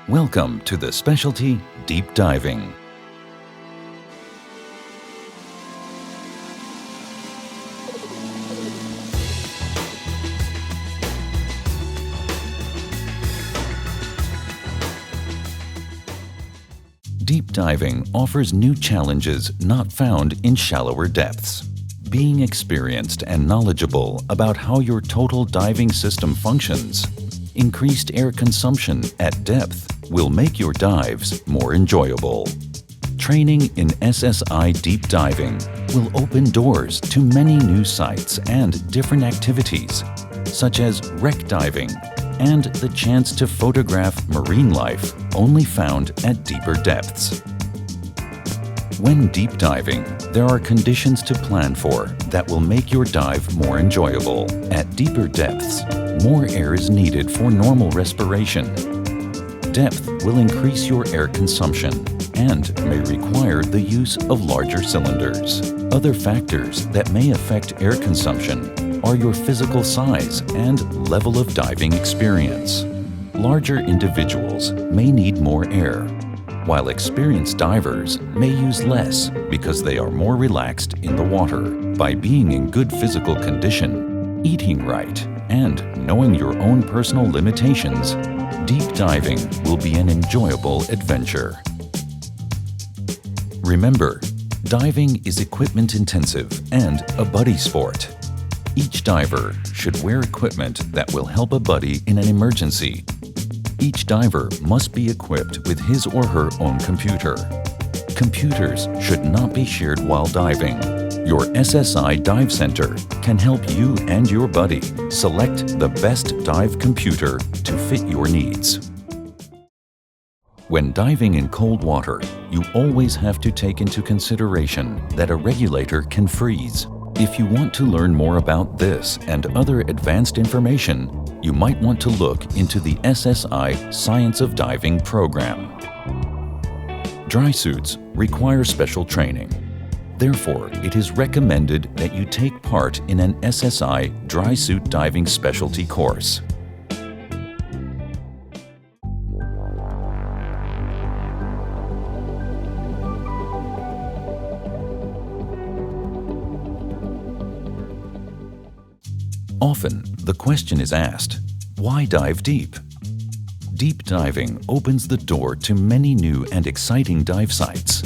Welcome to the specialty deep diving. Deep diving offers new challenges not found in shallower depths. Being experienced and knowledgeable about how your total diving system functions, increased air consumption at depth will make your dives more enjoyable. Training in SSI deep diving will open doors to many new sites and different activities, such as wreck diving and the chance to photograph marine life only found at deeper depths. When deep diving, there are conditions to plan for that will make your dive more enjoyable. At deeper depths, more air is needed for normal respiration. Depth will increase your air consumption and may require the use of larger cylinders. Other factors that may affect air consumption are your physical size and level of diving experience. Larger individuals may need more air, while experienced divers may use less because they are more relaxed in the water. By being in good physical condition, eating right, and knowing your own personal limitations, deep diving will be an enjoyable adventure. Remember, diving is equipment-intensive and a buddy sport. Each diver should wear equipment that will help a buddy in an emergency. Each diver must be equipped with his or her own computer. Computers should not be shared while diving. Your SSI Dive Center can help you and your buddy select the best dive computer to fit your needs. When diving in cold water, you always have to take into consideration that a regulator can freeze. If you want to learn more about this and other advanced information, you might want to look into the SSI Science of Diving program. Dry suits require special training. Therefore, it is recommended that you take part in an SSI dry suit diving specialty course. Often, the question is asked, why dive deep? Deep diving opens the door to many new and exciting dive sites.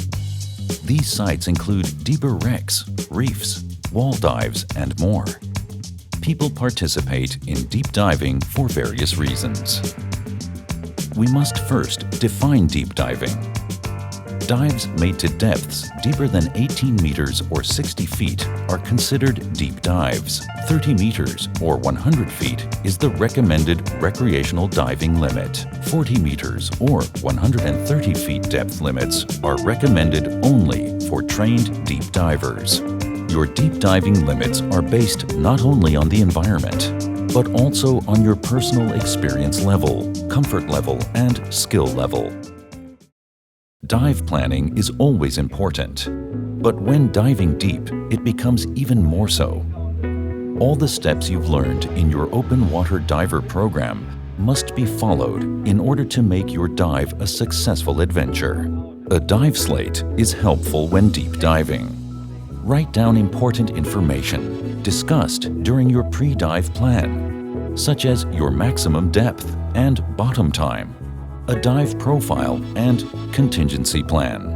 These sites include deeper wrecks, reefs, wall dives, and more. People participate in deep diving for various reasons. We must first define deep diving. Dives made to depths deeper than 18 meters or 60 feet are considered deep dives. 30 meters or 100 feet is the recommended recreational diving limit. 40 meters or 130 feet depth limits are recommended only for trained deep divers. Your deep diving limits are based not only on the environment, but also on your personal experience level, comfort level, and skill level. Dive planning is always important, but when diving deep, it becomes even more so. All the steps you've learned in your open water diver program must be followed in order to make your dive a successful adventure. A dive slate is helpful when deep diving. Write down important information discussed during your pre-dive plan, such as your maximum depth and bottom time, a dive profile, and contingency plan.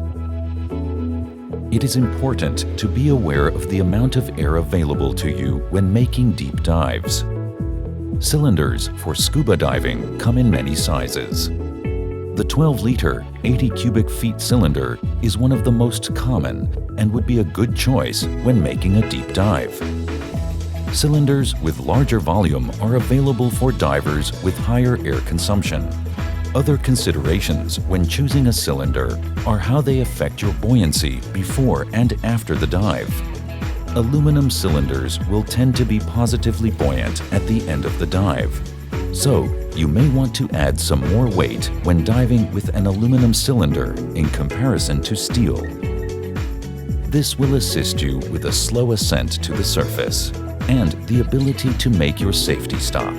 It is important to be aware of the amount of air available to you when making deep dives. Cylinders for scuba diving come in many sizes. The 12-liter, 80 cubic feet cylinder is one of the most common and would be a good choice when making a deep dive. Cylinders with larger volume are available for divers with higher air consumption. Other considerations when choosing a cylinder are how they affect your buoyancy before and after the dive. Aluminum cylinders will tend to be positively buoyant at the end of the dive. So, you may want to add some more weight when diving with an aluminum cylinder in comparison to steel. This will assist you with a slow ascent to the surface and the ability to make your safety stop.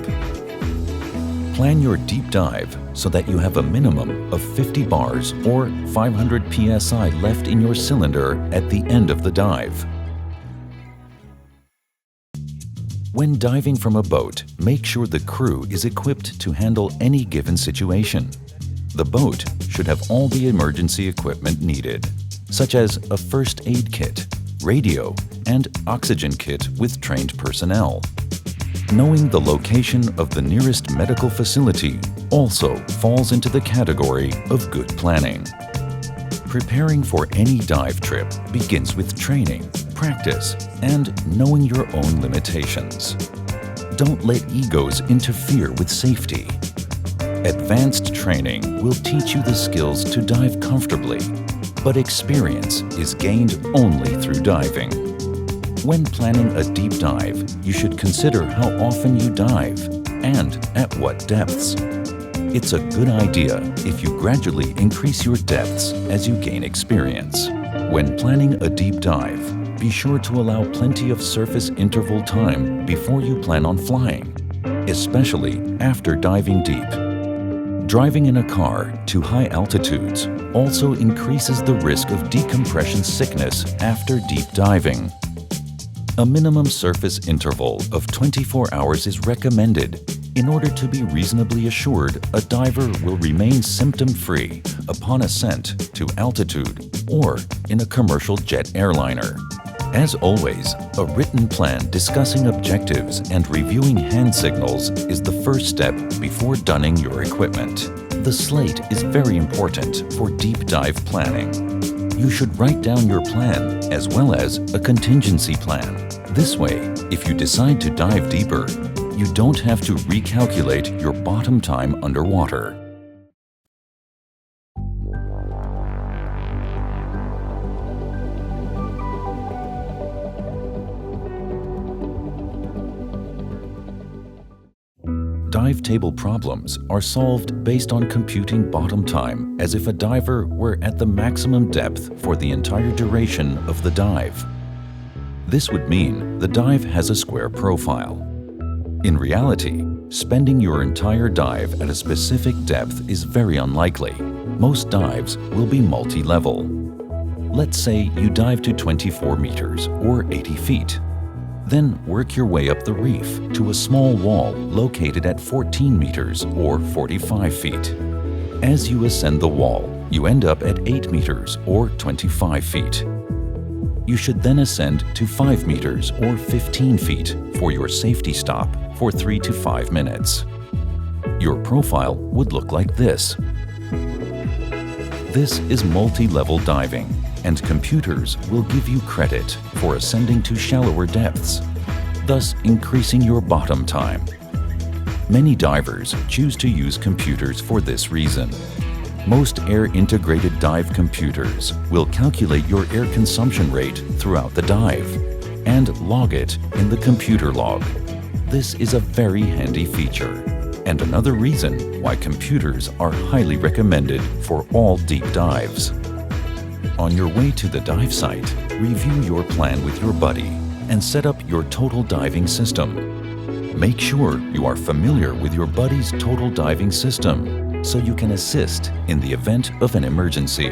Plan your deep dive so that you have a minimum of 50 bars or 500 psi left in your cylinder at the end of the dive. When diving from a boat, make sure the crew is equipped to handle any given situation. The boat should have all the emergency equipment needed, such as a first aid kit, radio, and oxygen kit with trained personnel. Knowing the location of the nearest medical facility also falls into the category of good planning. Preparing for any dive trip begins with training, practice, and knowing your own limitations. Don't let egos interfere with safety. Advanced training will teach you the skills to dive comfortably, but experience is gained only through diving. When planning a deep dive, you should consider how often you dive and at what depths. It's a good idea if you gradually increase your depths as you gain experience. When planning a deep dive, be sure to allow plenty of surface interval time before you plan on flying, especially after diving deep. Driving in a car to high altitudes also increases the risk of decompression sickness after deep diving. A minimum surface interval of 24 hours is recommended in order to be reasonably assured a diver will remain symptom-free upon ascent to altitude or in a commercial jet airliner. As always, a written plan discussing objectives and reviewing hand signals is the first step before donning your equipment. The slate is very important for deep dive planning. You should write down your plan as well as a contingency plan. This way, if you decide to dive deeper, you don't have to recalculate your bottom time underwater. Dive table problems are solved based on computing bottom time as if a diver were at the maximum depth for the entire duration of the dive. This would mean the dive has a square profile. In reality, spending your entire dive at a specific depth is very unlikely. Most dives will be multi-level. Let's say you dive to 24 meters or 80 feet. Then work your way up the reef to a small wall located at 14 meters or 45 feet. As you ascend the wall, you end up at 8 meters or 25 feet. You should then ascend to 5 meters or 15 feet for your safety stop for 3 to 5 minutes. Your profile would look like this. This is multi-level diving, and computers will give you credit for ascending to shallower depths, thus increasing your bottom time. Many divers choose to use computers for this reason. Most air-integrated dive computers will calculate your air consumption rate throughout the dive and log it in the computer log. This is a very handy feature and another reason why computers are highly recommended for all deep dives. On your way to the dive site, review your plan with your buddy and set up your total diving system. Make sure you are familiar with your buddy's total diving system so you can assist in the event of an emergency.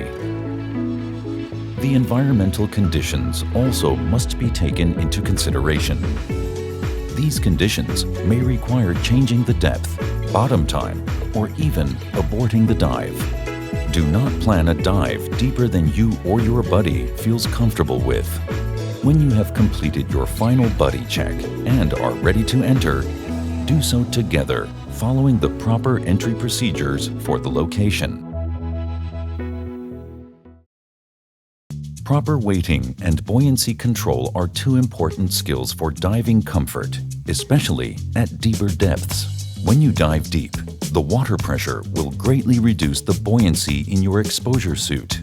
The environmental conditions also must be taken into consideration. These conditions may require changing the depth, bottom time, or even aborting the dive. Do not plan a dive deeper than you or your buddy feels comfortable with. When you have completed your final buddy check and are ready to enter, do so together, following the proper entry procedures for the location. Proper weighting and buoyancy control are two important skills for diving comfort, especially at deeper depths. When you dive deep, the water pressure will greatly reduce the buoyancy in your exposure suit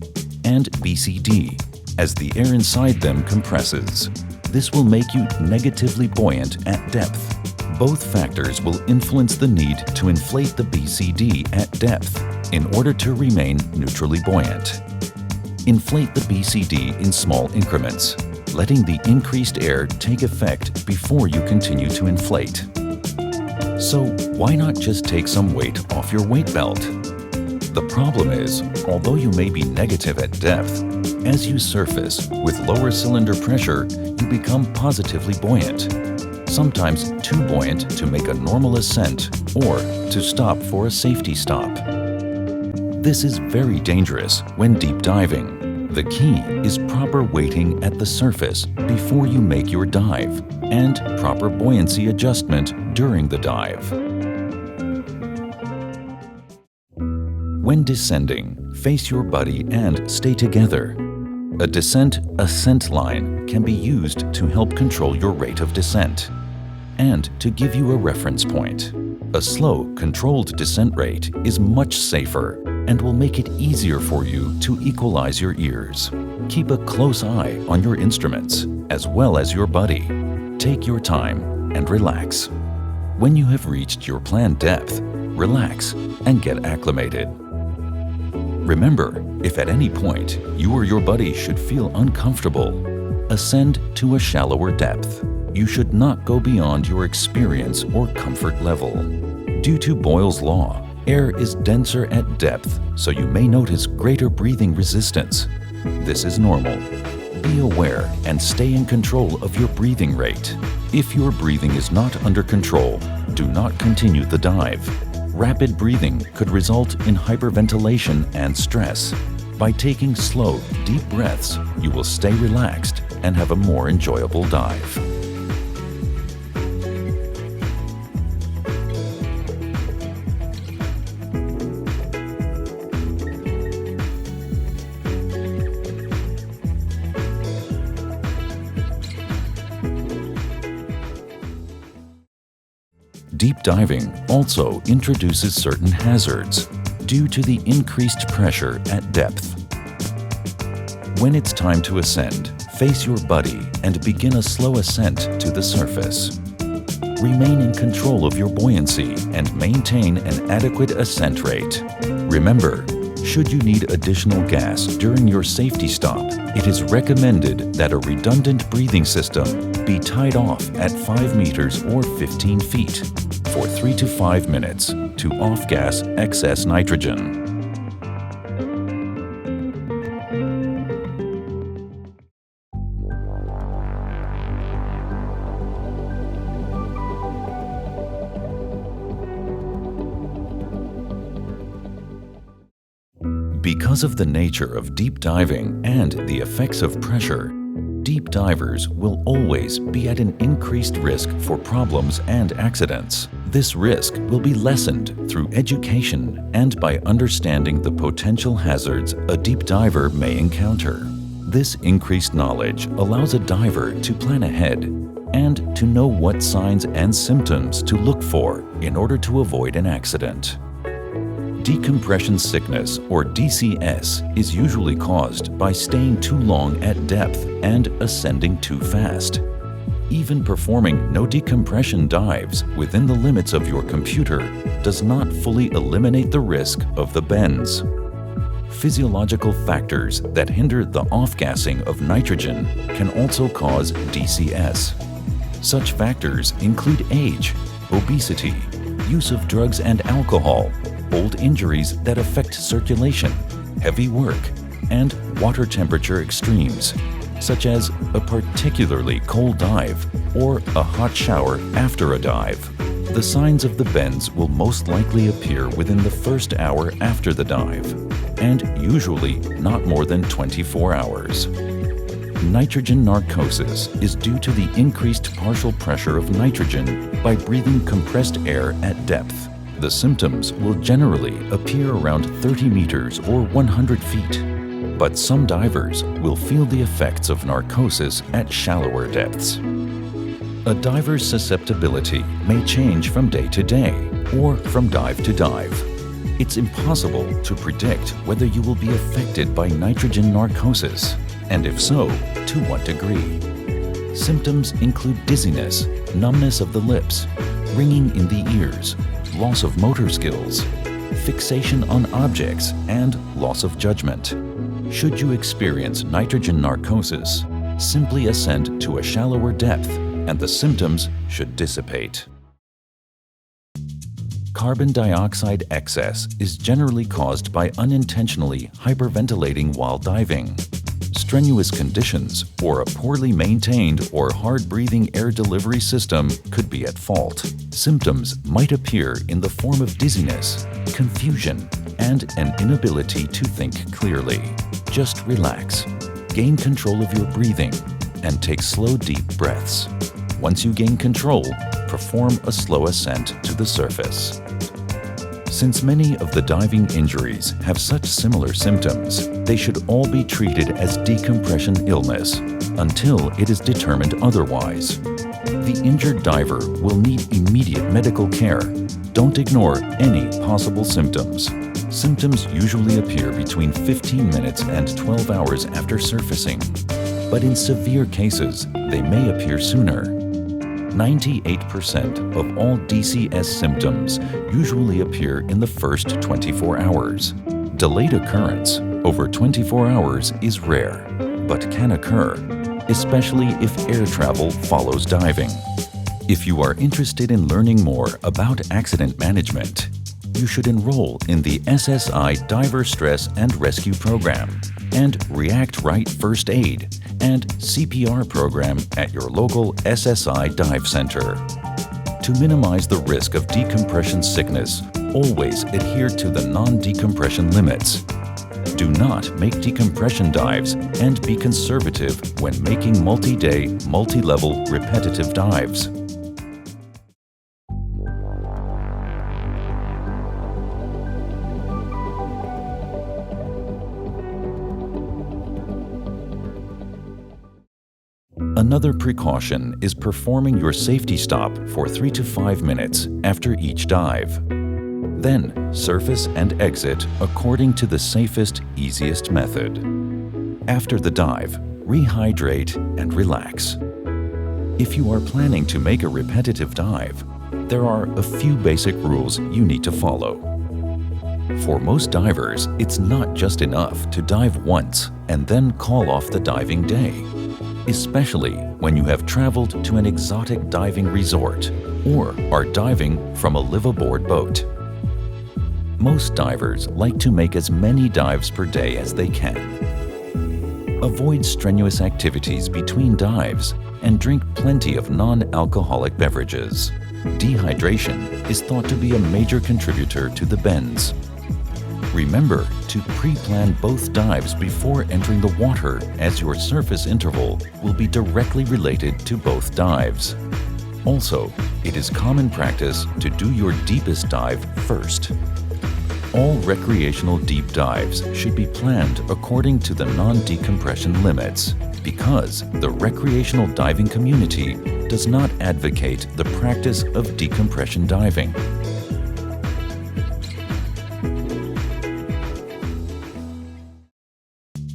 and BCD as the air inside them compresses. This will make you negatively buoyant at depth. Both factors will influence the need to inflate the BCD at depth in order to remain neutrally buoyant. Inflate the BCD in small increments, letting the increased air take effect before you continue to inflate. So why not just take some weight off your weight belt? The problem is, although you may be negative at depth, as you surface with lower cylinder pressure, you become positively buoyant. Sometimes too buoyant to make a normal ascent or to stop for a safety stop. This is very dangerous when deep diving. The key is proper weighting at the surface before you make your dive and proper buoyancy adjustment during the dive. When descending, face your buddy and stay together. A descent-ascent line can be used to help control your rate of descent and to give you a reference point. A slow, controlled descent rate is much safer and will make it easier for you to equalize your ears. Keep a close eye on your instruments as well as your buddy. Take your time and relax. When you have reached your planned depth, relax and get acclimated. Remember, if at any point you or your buddy should feel uncomfortable, ascend to a shallower depth. You should not go beyond your experience or comfort level. Due to Boyle's law, air is denser at depth, so you may notice greater breathing resistance. This is normal. Be aware and stay in control of your breathing rate. If your breathing is not under control, do not continue the dive. Rapid breathing could result in hyperventilation and stress. By taking slow, deep breaths, you will stay relaxed and have a more enjoyable dive. Deep diving also introduces certain hazards due to the increased pressure at depth. When it's time to ascend, face your buddy and begin a slow ascent to the surface. Remain in control of your buoyancy and maintain an adequate ascent rate. Remember, should you need additional gas during your safety stop, it is recommended that a redundant breathing system be tied off at 5 meters or 15 feet for 3 to 5 minutes to off-gas excess nitrogen. Because of the nature of deep diving and the effects of pressure, deep divers will always be at an increased risk for problems and accidents. This risk will be lessened through education and by understanding the potential hazards a deep diver may encounter. This increased knowledge allows a diver to plan ahead and to know what signs and symptoms to look for in order to avoid an accident. Decompression sickness, or DCS, is usually caused by staying too long at depth and ascending too fast. Even performing no decompression dives within the limits of your computer does not fully eliminate the risk of the bends. Physiological factors that hinder the off-gassing of nitrogen can also cause DCS. Such factors include age, obesity, use of drugs and alcohol, old injuries that affect circulation, heavy work, and water temperature extremes, such as a particularly cold dive or a hot shower after a dive. The signs of the bends will most likely appear within the first hour after the dive, and usually not more than 24 hours. Nitrogen narcosis is due to the increased partial pressure of nitrogen by breathing compressed air at depth. The symptoms will generally appear around 30 meters or 100 feet, but some divers will feel the effects of narcosis at shallower depths. A diver's susceptibility may change from day to day or from dive to dive. It's impossible to predict whether you will be affected by nitrogen narcosis, and if so, to what degree. Symptoms include dizziness, numbness of the lips, ringing in the ears, loss of motor skills, fixation on objects, and loss of judgment. Should you experience nitrogen narcosis, simply ascend to a shallower depth and the symptoms should dissipate. Carbon dioxide excess is generally caused by unintentionally hyperventilating while diving. Strenuous conditions or a poorly maintained or hard-breathing air delivery system could be at fault. Symptoms might appear in the form of dizziness, confusion, and an inability to think clearly. Just relax, gain control of your breathing, and take slow, deep breaths. Once you gain control, perform a slow ascent to the surface. Since many of the diving injuries have such similar symptoms, they should all be treated as decompression illness until it is determined otherwise. The injured diver will need immediate medical care. Don't ignore any possible symptoms. Symptoms usually appear between 15 minutes and 12 hours after surfacing, but in severe cases, they may appear sooner. 98% of all DCS symptoms usually appear in the first 24 hours. Delayed occurrence over 24 hours is rare, but can occur, especially if air travel follows diving. If you are interested in learning more about accident management, you should enroll in the SSI Diver Stress and Rescue Program and React Right First Aid and CPR program at your local SSI dive center. To minimize the risk of decompression sickness, always adhere to the non-decompression limits. Do not make decompression dives and be conservative when making multi-day, multi-level repetitive dives. Another precaution is performing your safety stop for 3 to 5 minutes after each dive. Then surface and exit according to the safest, easiest method. After the dive, rehydrate and relax. If you are planning to make a repetitive dive, there are a few basic rules you need to follow. For most divers, it's not just enough to dive once and then call off the diving day, especially when you have traveled to an exotic diving resort or are diving from a live-aboard boat. Most divers like to make as many dives per day as they can. Avoid strenuous activities between dives and drink plenty of non-alcoholic beverages. Dehydration is thought to be a major contributor to the bends. Remember to pre-plan both dives before entering the water, as your surface interval will be directly related to both dives. Also, it is common practice to do your deepest dive first. All recreational deep dives should be planned according to the non-decompression limits, because the recreational diving community does not advocate the practice of decompression diving.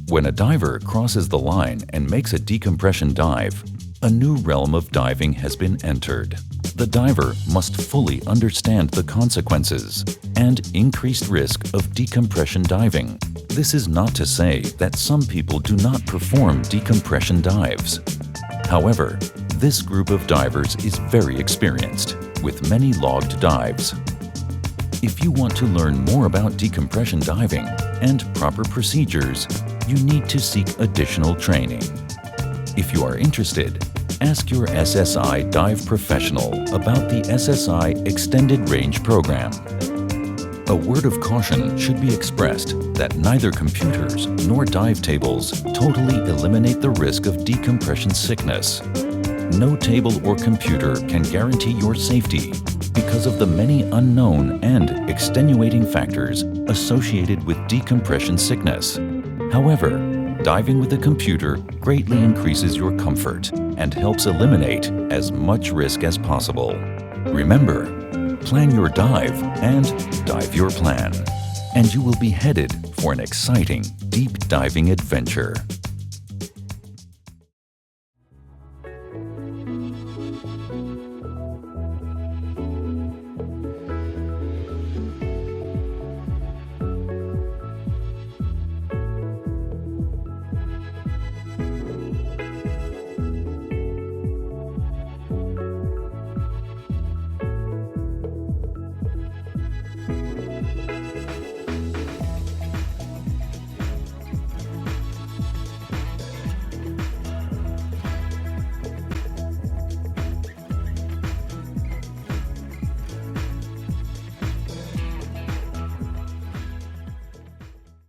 When a diver crosses the line and makes a decompression dive, a new realm of diving has been entered. The diver must fully understand the consequences and increased risk of decompression diving. This is not to say that some people do not perform decompression dives. However, this group of divers is very experienced, with many logged dives. If you want to learn more about decompression diving and proper procedures, you need to seek additional training. If you are interested, ask your SSI dive professional about the SSI Extended Range Program. A word of caution should be expressed that neither computers nor dive tables totally eliminate the risk of decompression sickness. No table or computer can guarantee your safety because of the many unknown and extenuating factors associated with decompression sickness. However, diving with a computer greatly increases your comfort and helps eliminate as much risk as possible. Remember, plan your dive and dive your plan, and you will be headed for an exciting deep diving adventure.